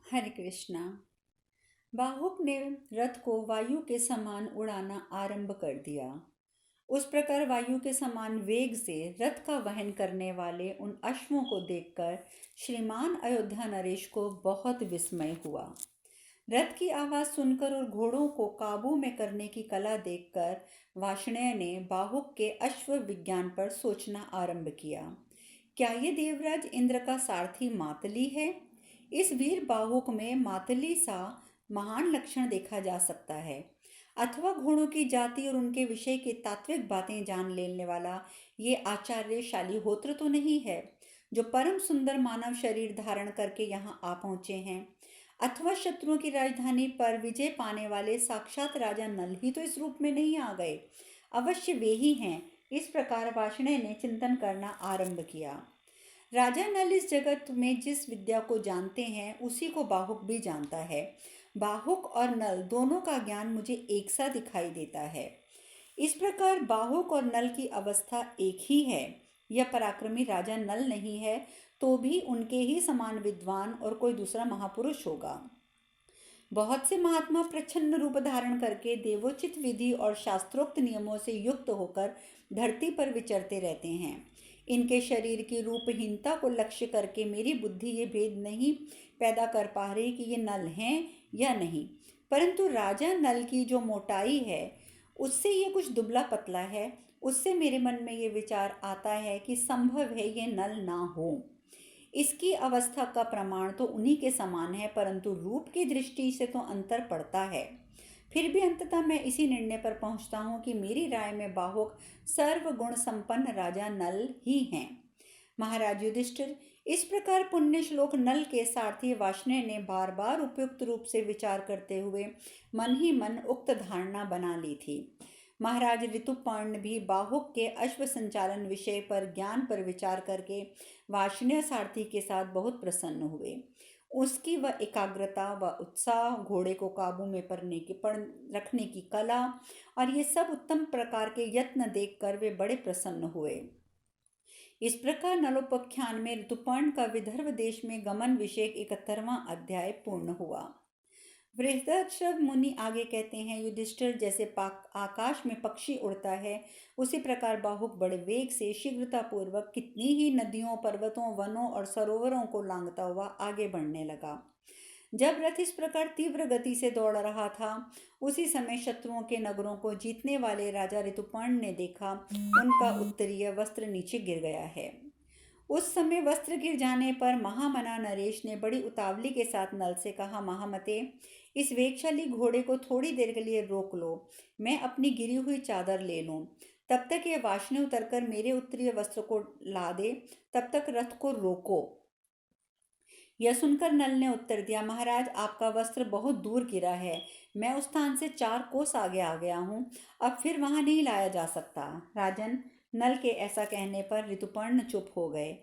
हरे कृष्णा। बाहुक ने रथ को वायु के समान उड़ाना आरंभ कर दिया। उस प्रकार वायु के समान वेग से रथ का वहन करने वाले उन अश्वों को देखकर श्रीमान अयोध्या नरेश को बहुत विस्मय हुआ। रथ की आवाज सुनकर और घोड़ों को काबू में करने की कला देखकर वार्ष्णेय ने बाहुक के अश्व विज्ञान पर सोचना आरंभ किया। क्या ये देवराज इंद्र का सारथी मातली है? इस वीर बाहुक में मातली सा महान लक्षण देखा जा सकता है, अथवा घोड़ों की जाति और उनके विषय की तात्विक बातें जान लेने वाला ये आचार्य शालिहोत्र तो नहीं है, जो परम सुंदर मानव शरीर धारण करके यहाँ आ पहुँचे हैं। अथवा शत्रुओं की राजधानी पर विजय पाने वाले साक्षात राजा नल ही तो इस रूप में नहीं आ गए। अवश्य वे ही हैं। इस प्रकार वार्ष्णेय ने चिंतन करना आरंभ किया। राजा नल इस जगत में जिस विद्या को जानते हैं उसी को बाहुक भी जानता है। बाहुक और नल दोनों का ज्ञान मुझे एक सा दिखाई देता है। इस प्रकार बाहुक और नल की अवस्था एक ही है। यह पराक्रमी राजा नल नहीं है तो भी उनके ही समान विद्वान और कोई दूसरा महापुरुष होगा। बहुत से महात्मा प्रच्छन्न रूप धारण करके देवोचित विधि और शास्त्रोक्त नियमों से युक्त होकर धरती पर विचरते रहते हैं। इनके शरीर की रूपहीनता को लक्ष्य करके मेरी बुद्धि ये भेद नहीं पैदा कर पा रही कि ये नल हैं या नहीं, परंतु राजा नल की जो मोटाई है उससे ये कुछ दुबला पतला है, उससे मेरे मन में ये विचार आता है कि संभव है ये नल ना हो। इसकी अवस्था का प्रमाण तो उन्हीं के समान है, परंतु रूप की दृष्टि से तो अंतर पड़ता है। फिर भी अंततः मैं इसी निर्णय पर पहुंचता हूँ कि मेरी राय में बाहुक सर्वगुण संपन्न राजा नल ही हैं। महाराज युधिष्ठिर, इस प्रकार पुण्य श्लोक नल के सारथी वार्ष्णेय ने बार बार उपयुक्त रूप से विचार करते हुए मन ही मन उक्त धारणा बना ली थी। महाराज ऋतुपर्ण भी बाहुक के अश्व संचालन विषय पर ज्ञान पर विचार करके वार्ष्णेय सारथी के साथ बहुत प्रसन्न हुए। उसकी वह एकाग्रता व उत्साह, घोड़े को काबू में रखने की कला और ये सब उत्तम प्रकार के यत्न देखकर वे बड़े प्रसन्न हुए। इस प्रकार नलोपाख्यान में ऋतुपर्ण का विदर्भ देश में गमन विषय 71वां अध्याय पूर्ण हुआ। बृहदश्रव मुनि आगे कहते हैं, युधिष्ठिर जैसे आकाश में पक्षी उड़ता है उसी प्रकार बाहुक बड़े वेग से शीघ्रता पूर्वक कितनी ही नदियों, पर्वतों, वनों और सरोवरों को लांघता हुआ आगे बढ़ने लगा। जब रथ इस प्रकार तीव्र गति से दौड़ रहा था उसी समय शत्रुओं के नगरों को जीतने वाले राजा ऋतुपर्ण ने देखा उनका उत्तरीय वस्त्र नीचे गिर गया है। उस समय वस्त्र गिर जाने पर महामना नरेश ने बड़ी उतावली के साथ नल से कहा, महामते, इस वेगशाली घोड़े को थोड़ी देर के लिए रोक लो, मैं अपनी गिरी हुई चादर ले लूं। तब तक ये वाष्णे उतरकर मेरे उत्तरीय वस्त्र को ला दे, तब तक रथ को रोको। यह सुनकर नल ने उत्तर दिया, महाराज, आपका वस्त्र बहुत दूर गिरा है, मैं उस स्थान से 4 कोस आगे आ गया हूँ, अब फिर वहां नहीं लाया जा सकता। राजन, नल के ऐसा कहने पर ऋतुपर्ण चुप हो गए।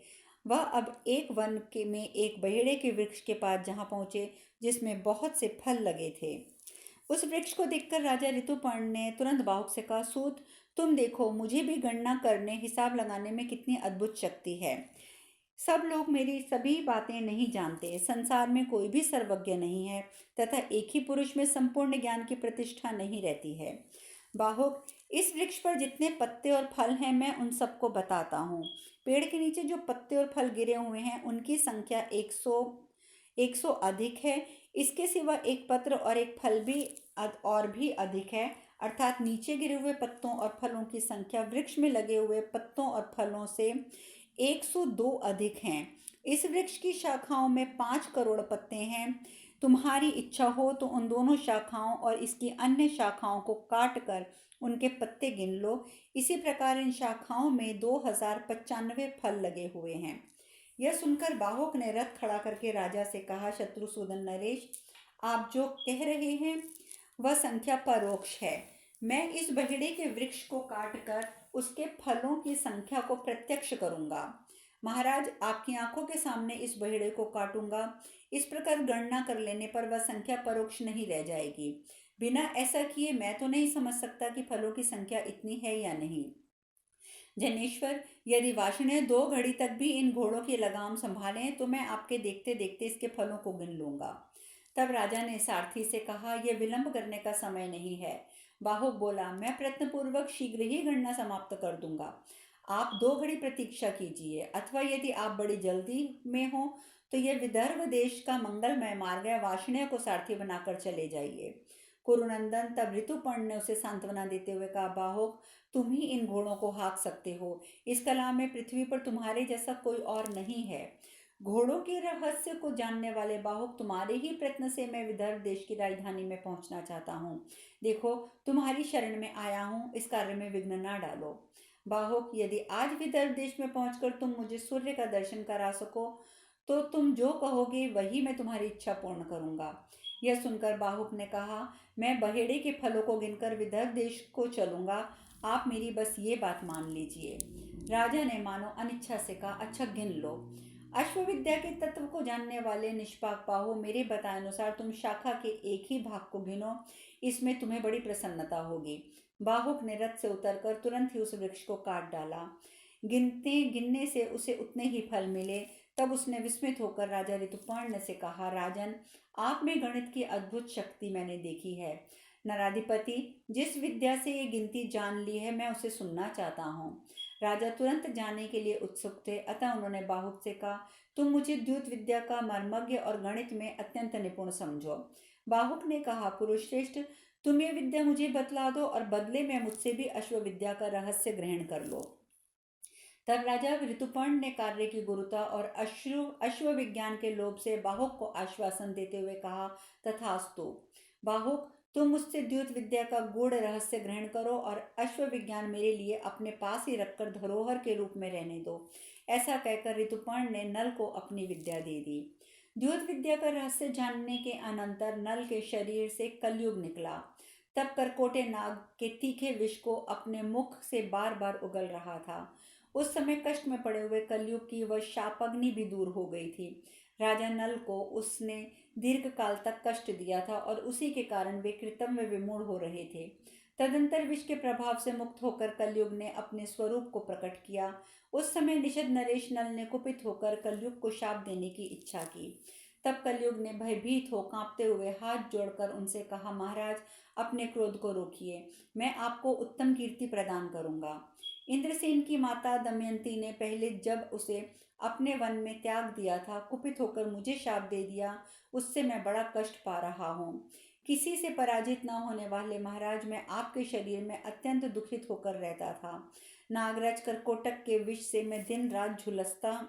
वह अब एक वन के में एक बहेड़े के वृक्ष के पास जहाँ पहुँचे जिसमें बहुत से फल लगे थे। उस वृक्ष को देखकर राजा ऋतुपर्ण ने तुरंत बाहुक से कहा, सूत, तुम देखो, मुझे भी गणना करने, हिसाब लगाने में कितनी अद्भुत शक्ति है। सब लोग मेरी सभी बातें नहीं जानते। संसार में कोई भी सर्वज्ञ नहीं है तथा एक ही पुरुष में संपूर्ण ज्ञान की प्रतिष्ठा नहीं रहती है। बाहुक, इस वृक्ष पर जितने पत्ते और फल हैं मैं उन सबको बताता हूँ। पेड़ के नीचे जो पत्ते और फल गिरे हुए हैं उनकी संख्या 100 अधिक है। इसके सिवा एक पत्र और एक फल भी और भी अधिक है, अर्थात नीचे गिरे हुए पत्तों और फलों की संख्या वृक्ष में लगे हुए पत्तों और फलों से 102 अधिक हैं। इस वृक्ष की शाखाओं में 5 करोड़ पत्ते हैं। तुम्हारी इच्छा हो तो उन दोनों शाखाओं और इसकी अन्य शाखाओं को काट कर उनके पत्ते गिन लो। इसी प्रकार इन शाखाओं में 2095 फल लगे हुए हैं। यह सुनकर बाहुक ने रथ खड़ा करके राजा से कहा, शत्रुसूदन नरेश, आप जो कह रहे हैं वह संख्या परोक्ष है। मैं इस बहेड़े के वृक्ष को काटकर उसके फलों की संख्या को प्रत्यक्ष करूंगा। महाराज, आपकी आंखों के सामने इस बहेड़े को काटूंगा। इस प्रकार गणना कर लेने पर वह संख्या परोक्ष नहीं रह जाएगी। बिना ऐसा किए मैं तो नहीं समझ सकता कि फलों की संख्या इतनी है या नहीं। जनेश्वर, यदि वार्ष्णेय 2 घड़ी तक भी इन घोड़ों की लगाम संभालें तो मैं आपके देखते देखते इसके फलों को गिन लूंगा। तब राजा ने सारथी से कहा, यह विलंब करने का समय नहीं है। बाहुक बोला, मैं प्रयत्नपूर्वक शीघ्र ही गणना समाप्त कर दूंगा। आप 2 घड़ी प्रतीक्षा कीजिए, अथवा यदि आप बड़ी जल्दी में हो तो यह विदर्भ देश का मंगलमय मार्ग है, वार्ष्णेय को सारथी बनाकर चले जाइए। कुरुनंदन, तब ऋतुपर्ण ने उसे सांत्वना देते हुए कहा, बाहुक, तुम ही इन घोड़ों को हाँक सकते हो। इस कला में पृथ्वी पर तुम्हारे जैसा कोई और नहीं है। घोड़ों के रहस्य को जानने वाले बाहुक, तुम्हारे ही प्रयत्न से मैं विदर्भ देश की राजधानी में पहुंचना चाहता हूँ। देखो, तुम्हारी शरण में आया हूँ, इस कार्य में विघ्न ना डालो। बाहुक, यदि आज विदर्भ देश में पहुंचकर तुम मुझे सूर्य का दर्शन करा सको तो तुम जो कहोगे वही मैं तुम्हारी इच्छा पूर्ण करूंगा। यह सुनकर बाहुक ने कहा, मैं बहेड़े के फलों को गिनकर विदर्भ देश को चलूंगा, आप मेरी बस ये बात मान लीजिए। राजा ने मानो अनिच्छा से कहा, अच्छा गिन लो। अश्वविद्या के तत्व को जानने वाले निष्पाक बाहु, मेरे बताए अनुसार तुम शाखा के एक ही भाग को गिनो, इसमें तुम्हें बड़ी प्रसन्नता होगी। बाहुक ने रथ से उतरकर तुरंत ही उस वृक्ष को काट डाला। गिनते गिनने से उसे उतने ही फल मिले। तब उसने विस्मित होकर राजा ऋतुपर्ण से कहा, राजन, आप में गणित की अद्भुत शक्ति मैंने देखी है। नराधिपति, जिस विद्या से ये गिनती जान ली है मैं उसे सुनना चाहता हूँ। राजा तुरंत जाने के लिए उत्सुक थे, अतः उन्होंने बाहुक से कहा, तुम मुझे द्युत विद्या का मर्मज्ञ और गणित में अत्यंत निपुण समझो। बाहुक ने कहा, पुरुषश्रेष्ठ, तुम ये विद्या मुझे बतला दो और बदले में मुझसे भी अश्व विद्या का रहस्य ग्रहण कर लो। तब राजा ऋतुपर्ण ने कार्य की गुरुता और अश्व विज्ञान के लोभ से बाहुक को आश्वासन देते हुए कहा, तथास्तु। बाहुक, तुम मुझसे द्युत विद्या का गूढ़ रहस्य ग्रहण करो और अश्व विज्ञान मेरे लिए अपने पास ही रखकर धरोहर के रूप में रहने दो। ऐसा कहकर ऋतुपर्ण ने नल को अपनी विद्या दे दी। द्युत विद्या का रहस्य जानने के अनंतर नल के शरीर से कलयुग निकला। तब करकोटे नाग के तीखे विष को अपने मुख से बार बार उगल रहा था। उस समय कष्ट में पड़े हुए कलयुग की वह शापग्नि भी दूर हो गई थी। राजा नल को उसने दीर्घ काल तक कष्ट दिया था और उसी के कारण वे कृतम में विमूढ़ हो रहे थे। तदंतर विष के प्रभाव से मुक्त होकर कलयुग ने अपने स्वरूप को प्रकट किया। उस समय निषद नरेश नल ने कुपित होकर कलयुग को शाप देने की इच्छा की। तब कलयुग ने भयभीत हो कांपते हुए हाथ जोड़कर उनसे कहा, महाराज, अपने क्रोध को रोकिए, मैं आपको उत्तम कीर्ति प्रदान करूंगा। इंद्रसेन की माता दमयंती ने पहले जब उसे अपने वन में त्याग दिया था, कुपित होकर मुझे शाप दे दिया, उससे मैं बड़ा कष्ट पा रहा हूँ। किसी से पराजित न होने वाले महाराज, मैं आपके शरीर में अत्यंत दुखित होकर रहता था। नागराज करकोटक के विष से मैं दिन रात झुलसता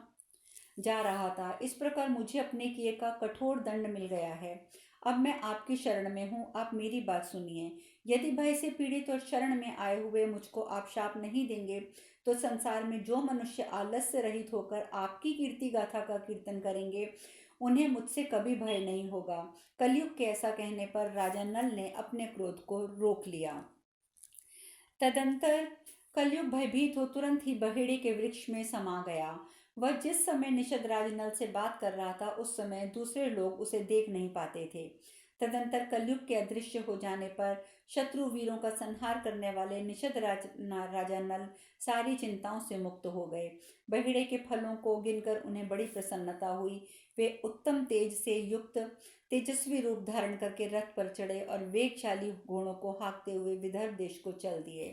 जा रहा था। इस प्रकार मुझे अपने किए का कठोर दंड मिल गया है। अब मैं आपकी शरण में हूँ, आप मेरी बात सुनिए। यदि भय से पीड़ित और शरण में आए हुए मुझको आप शाप नहीं देंगे तो संसार में जो मनुष्य आलस्य रहित होकर आपकी कीर्ति गाथा का कीर्तन करेंगे उन्हें मुझसे कभी भय नहीं होगा। कलयुग के ऐसा कहने पर राजा नल ने अपने क्रोध को रोक लिया। तदंतर कलयुग भयभीत हो तुरंत ही बहेड़े के वृक्ष में समा गया। वह जिस समय निषद राज नल से बात कर रहा था उस समय दूसरे लोग उसे देख नहीं पाते थे। तदंतर कलयुग के अदृश्य हो जाने पर शत्रु वीरों का संहार करने वाले निषद राजा नल सारी चिंताओं से मुक्त हो गए। बहेड़े के फलों को गिनकर उन्हें बड़ी प्रसन्नता हुई। वे उत्तम तेज से युक्त तेजस्वी रूप धारण करके रथ पर चढ़े और वेगशाली घोड़ों को हाँकते हुए विदर्भ देश को चल दिए।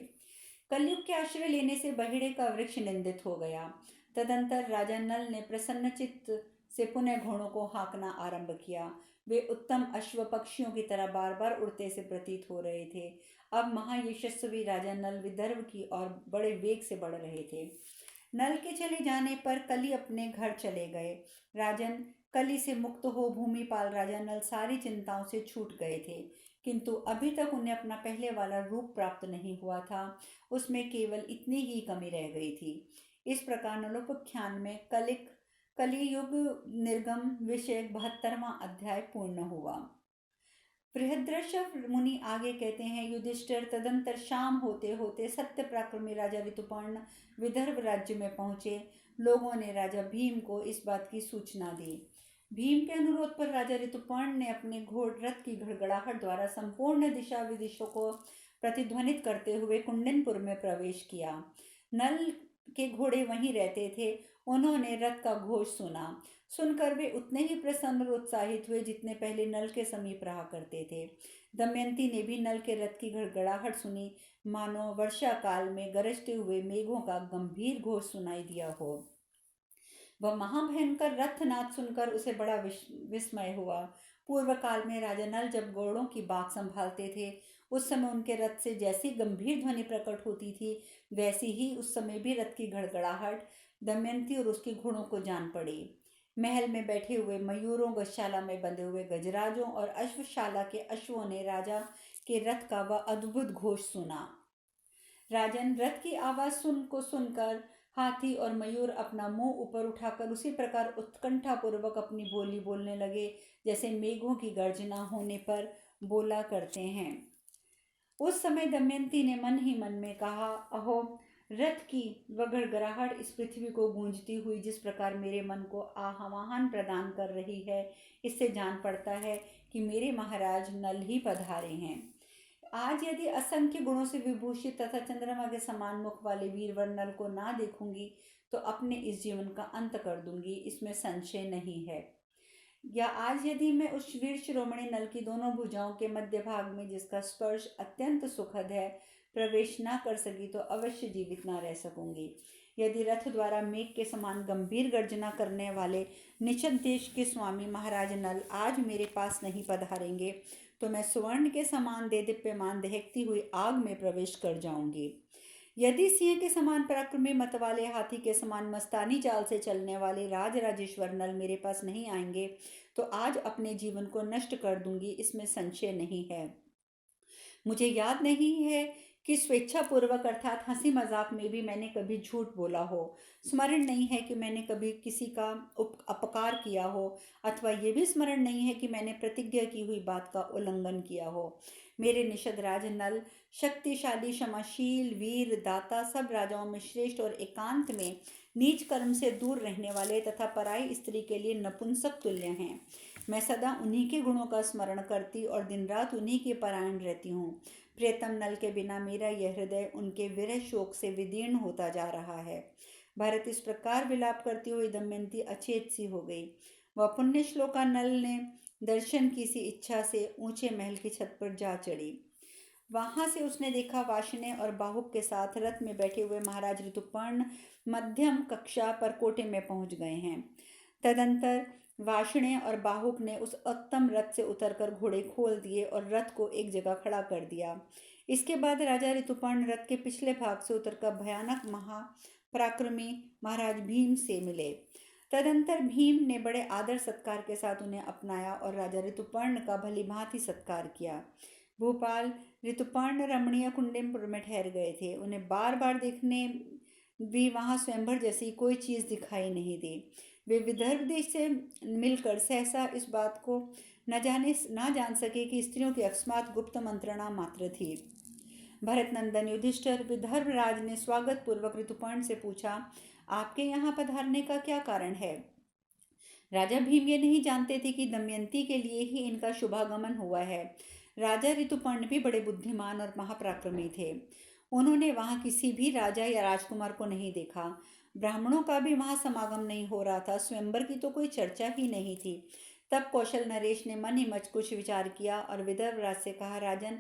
कलयुग के आश्रय लेने से बहेड़े का वृक्ष निंदित हो गया। तदंतर राजा नल ने प्रसन्न चित्त से पुनः घोड़ों को हाँकना आरंभ किया। वे उत्तम अश्व पक्षियों की तरह बार बार उड़ते से प्रतीत हो रहे थे। अब महायशस्वी राजा नल विदर्भ की ओर बड़े वेग से बढ़ रहे थे। नल के चले जाने पर कली अपने घर चले गए। राजन, कली से मुक्त हो भूमिपाल राजा नल सारी चिंताओं से छूट गए थे, किंतु अभी तक उन्हें अपना पहले वाला रूप प्राप्त नहीं हुआ था। उसमें केवल इतनी ही कमी रह गई थी। इस प्रकार नलोपाख्यान में कलियुग निर्गम विषय 72वां अध्याय पूर्ण हुआ। बृहद्रष्ट मुनि आगे कहते हैं, युधिष्ठिर, तदंतर शाम होते होते सत्य पराक्रमी राजा ऋतुपर्ण विदर्भ राज्य में पहुंचे। लोगों ने राजा भीम को इस बात की सूचना दी। भीम के अनुरोध पर राजा ऋतुपर्ण ने अपने घोड़ रथ की घड़घड़ाहट द्वारा संपूर्ण दिशा विदिशों को प्रतिध्वनित करते हुए कुंडनपुर में प्रवेश किया। नल के घोड़े वहीं रहते थे। उन्होंने रथ का घोष सुना। सुनकर वे उतने ही प्रसन्न और उत्साहित हुए जितने पहले नल के समीप रहा करते थे। दमयंती ने भी नल के रथ की गड़गड़ाहट सुनी, मानो वर्षा काल में गरजते हुए मेघों का गंभीर घोष सुनाई दिया हो। वह महाभयंकर रथनाद सुनकर उसे बड़ा विस्मय हुआ। पूर्व काल में राजा नल जब घोड़ों की बात संभालते थे, उस समय उनके रथ से जैसी गंभीर ध्वनि प्रकट होती थी, वैसी ही उस समय भी रथ की गड़गड़ाहट दमयंती और उसके घोड़ों को जान पड़ी। महल में बैठे हुए मयूरों, गजशाला में बंधे हुए गजराजों और अश्वशाला के अश्वों ने राजा के रथ का वह अद्भुत घोष सुना। राजन, रथ की आवाज सुनकर हाथी और मयूर अपना मुंह ऊपर उठाकर उसी प्रकार उत्कंठा पूर्वक अपनी बोली बोलने लगे जैसे मेघों की गर्जना होने पर बोला करते हैं। उस समय दमयंती ने मन ही मन में कहा, अहो, रथ की वह गड़गड़ाहट इस पृथ्वी को गूंजती हुई जिस प्रकार मेरे मन को आह्वान प्रदान कर रही है, इससे जान पड़ता है कि मेरे महाराज नल ही पधारे हैं। आज यदि असंख्य गुणों से विभूषित तथा चंद्रमा के समान मुख वाले वीरवर नल को ना देखूंगी तो अपने इस जीवन का अंत कर दूंगी, इसमें संशय नहीं है। या आज यदि मैं उस वीर शिरोमणि नल की दोनों भुजाओं के मध्य भाग में, जिसका स्पर्श अत्यंत सुखद है, प्रवेश ना कर सकी तो अवश्य जीवित ना रह सकूंगी। यदि रथ द्वारा मेघ के समान गंभीर गर्जना करने वाले निषद देश के स्वामी महाराज नल आज मेरे पास नहीं पधारेंगे तो मैं स्वर्ण के समान देदीप्यमान दहकती हुई आग में प्रवेश कर जाऊंगी। यदि सिंह के समान पराक्रमी मत वाले, हाथी के समान मस्तानी चाल से चलने वाले राज राजेश्वर नल मेरे पास नहीं आएंगे तो आज अपने जीवन को नष्ट कर दूंगी, इसमें संशय नहीं है। मुझे याद नहीं है कि स्वेच्छापूर्वक अर्थात हंसी मजाक में भी मैंने कभी झूठ बोला हो। स्मरण नहीं है कि मैंने कभी किसी का अपकार किया हो, अथवा ये भी स्मरण नहीं है कि मैंने प्रतिज्ञा की हुई बात का उल्लंघन किया हो। मेरे निषद राज नल शक्तिशाली, क्षमाशील, वीर, दाता, सब राजाओं में श्रेष्ठ और एकांत में नीच कर्म से दूर रहने वाले तथा पराई स्त्री के लिए नपुंसक तुल्य हैं। मैं सदा उन्हीं के गुणों का स्मरण करती और दिन रात उन्हीं के परायण रहती हूँ। प्रियतम नल के बिना मेरा यह हृदय उनके विरह शोक से विदीर्ण होता जा रहा है। भरत इस प्रकार विलाप करती हुई दमयंती अचेत सी हो गई। वह पुण्य श्लोका नल ने दर्शन की सी इच्छा से ऊंचे महल की छत पर जा चढ़ी। वहां से उसने देखा वार्ष्णेय और बाहुक के साथ रथ में बैठे हुए महाराज ऋतुपर्ण मध्यम कक्षा पर कोटे में पहुंच गए हैं। तदंतर वार्ष्णेय और बाहुक ने उस उत्तम रथ से उतरकर घोड़े खोल दिए और रथ को एक जगह खड़ा कर दिया। इसके बाद राजा ऋतुपर्ण रथ के पिछले भाग से उतरकर भयानक महापराक्रमी महाराज भीम से मिले। तदंतर भीम ने बड़े आदर सत्कार के साथ उन्हें अपनाया और राजा ऋतुपर्ण का भली भांति सत्कार किया। भूपाल ऋतुपर्ण रमणीय कुंडेमपुर में ठहर गए थे। उन्हें बार बार देखने भी वहां स्वयंवर जैसी कोई चीज दिखाई नहीं दी। वे विदर्भ देश से मिलकर सहसा इस बात को न जान सके कि स्त्रियों की अकस्मात गुप्त मंत्रणा मात्र थी। भरत नंदन युधिष्ठिर, विदर्भ राज ने स्वागत पूर्वक ऋतुपर्ण से पूछा, आपके यहाँ पधारने का क्या कारण है? राजा भीम ये नहीं जानते थे कि दमयंती के लिए ही इनका शुभागमन हुआ है। राजा ऋतुपर्ण भी बड़े बुद्धिमान और महापराक्रमी थे। उन्होंने वहां किसी भी राजा या राजकुमार को नहीं देखा। ब्राह्मणों का भी वहां समागम नहीं हो रहा था। स्वयंवर की तो कोई चर्चा ही नहीं थी। तब कौशल नरेश ने मन ही मन कुछ विचार किया और विदर्भ राज से कहा, राजन,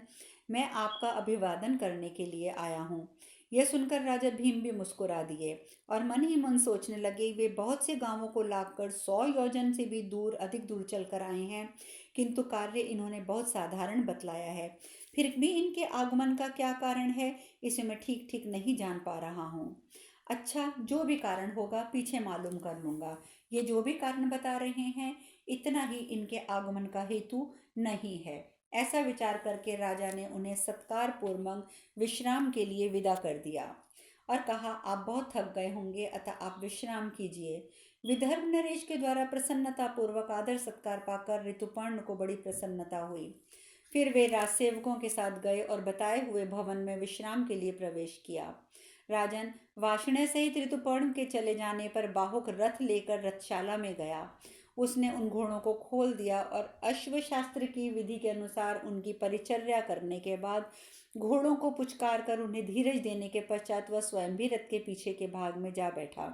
मैं आपका अभिवादन करने के लिए आया हूँ। यह सुनकर राजा भीम भी मुस्कुरा दिए और मन ही मन सोचने लगे, वे बहुत से गांवों को लाकर 100 योजन से भी दूर, अधिक दूर चलकर आए हैं, किंतु कार्य इन्होंने बहुत साधारण बतलाया है। फिर भी इनके आगमन का क्या कारण है, इसे मैं ठीक ठीक नहीं जान पा रहा हूँ। अच्छा, जो भी कारण होगा पीछे मालूम कर लूँगा। ये जो भी कारण बता रहे हैं, इतना ही इनके आगमन का हेतु नहीं है। ऐसा विचार करके राजा ने उन्हें सत्कार पूर्वक विश्राम के लिए विदा कर दिया और कहा, आप बहुत थक गए होंगे, अतः आप विश्राम कीजिए। विदर्भ नरेश के द्वारा प्रसन्नता पूर्वक आदर सत्कार पाकर ऋतुपर्ण को बड़ी प्रसन्नता हुई। फिर वे राजसेवकों के साथ गए और बताए हुए भवन में विश्राम के लिए प्रवेश किया। राजन, वार्ष्णेय सहित ऋतुपर्ण के चले जाने पर बाहुक रथ लेकर रथशाला में गया। उसने उन घोड़ों को खोल दिया और अश्वशास्त्र की विधि के अनुसार उनकी परिचर्या करने के बाद घोड़ों को पुचकार कर उन्हें धीरज देने के पश्चात वह स्वयं भी रथ के पीछे के भाग में जा बैठा।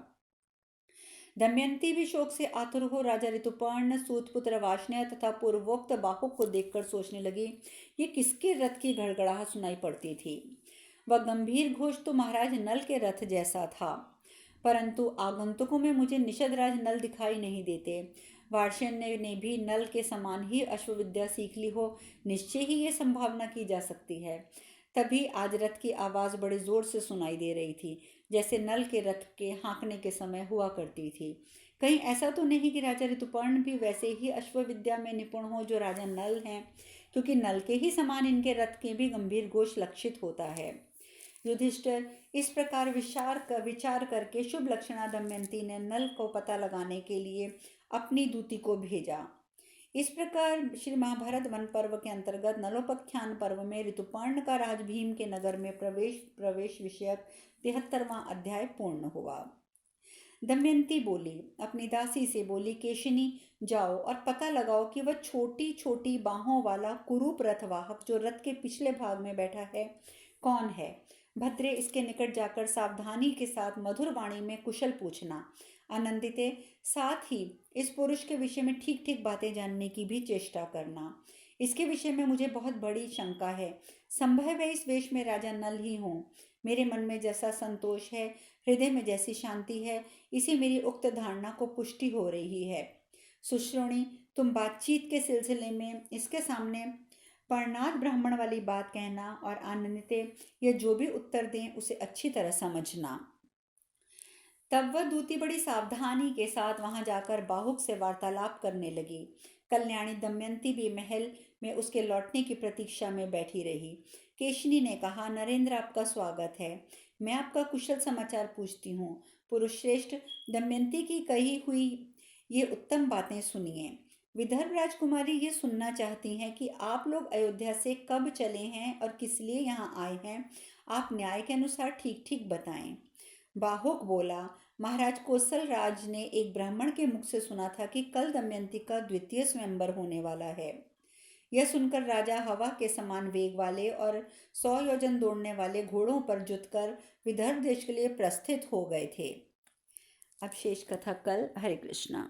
दमयंती भी शोक से आतुर हो राजा ऋतुपर्ण, सूतपुत्र वार्ष्णेय तथा पूर्वोक्त बाहुक को देखकर सोचने लगी, ये किसके रथ की गड़गड़ाहट सुनाई पड़ती थी। वह गंभीर घोष तो महाराज नल के रथ जैसा था, परंतु आगंतुकों में मुझे निषदराज नल दिखाई नहीं देते। वार्ष्णेय ने भी नल के समान ही अश्वविद्या सीख ली हो, निश्चय ही ये संभावना की जा सकती है। तभी आज रथ की आवाज बड़े जोर से सुनाई दे रही थी, जैसे नल के रथ के हाँकने के समय हुआ करती थी। कहीं ऐसा तो नहीं कि राजा ऋतुपर्ण भी वैसे ही अश्वविद्या में निपुण हो जो राजा नल हैं, क्योंकि नल के ही समान इनके रथ के भी गंभीर घोष लक्षित होता है। युधिष्ठिर, इस प्रकार विचार करके शुभ लक्षणा दमयंती ने नल को पता लगाने के लिए अपनी दूती को भेजा। इस प्रकार श्री महाभारत वन पर्व के अंतर्गत नलोपाख्यान पर्व में ऋतुपर्ण का राज भीम के नगर में प्रवेश विषयक 73वां अध्याय पूर्ण हुआ। दमयंती बोली, अपनी दासी से बोली, केशिनी जाओ और पता लगाओ कि वह छोटी छोटी बाहों वाला कुरूप रथवाहक जो रथ के पिछले भाग में बैठा है कौन है। भद्रे, इसके निकट जाकर सावधानी के साथ मधुर वाणी में कुशल पूछना। आनंदिते, साथ ही इस पुरुष के विषय में ठीक ठीक बातें जानने की भी चेष्टा करना। इसके विषय में मुझे बहुत बड़ी शंका है। संभव है इस वेश में राजा नल ही हों। मेरे मन में जैसा संतोष है, हृदय में जैसी शांति है, इसी मेरी उक्त धारणा को पुष्टि हो रही है। सुश्रोणी, तुम बातचीत के सिलसिले में इसके सामने परनाथ ब्राह्मण वाली बात कहना और आनंदिते यह जो भी उत्तर दें उसे अच्छी तरह समझना। तब वह दूती बड़ी सावधानी के साथ वहां जाकर बाहुक से वार्तालाप करने लगी। कल्याणी दमयंती भी महल में उसके लौटने की प्रतीक्षा में बैठी रही। केशनी ने कहा, नरेंद्र, आपका स्वागत है। मैं आपका कुशल समाचार पूछती हूँ। पुरुष श्रेष्ठ, दमयंती की कही हुई ये उत्तम बातें सुनिए। विदर्भ राजकुमारी ये सुनना चाहती हैं कि आप लोग अयोध्या से कब चले हैं और किस लिए यहाँ आए हैं। आप न्याय के अनुसार ठीक ठीक बताएं। बाहुक बोला, महाराज कौशल राज ने एक ब्राह्मण के मुख से सुना था कि कल दमयंती का द्वितीय स्वयंवर होने वाला है। यह सुनकर राजा हवा के समान वेग वाले और 100 योजन दौड़ने वाले घोड़ों पर जुतकर विदर्भ देश के लिए प्रस्थित हो गए थे। अब शेष कथा कल। हरे कृष्णा।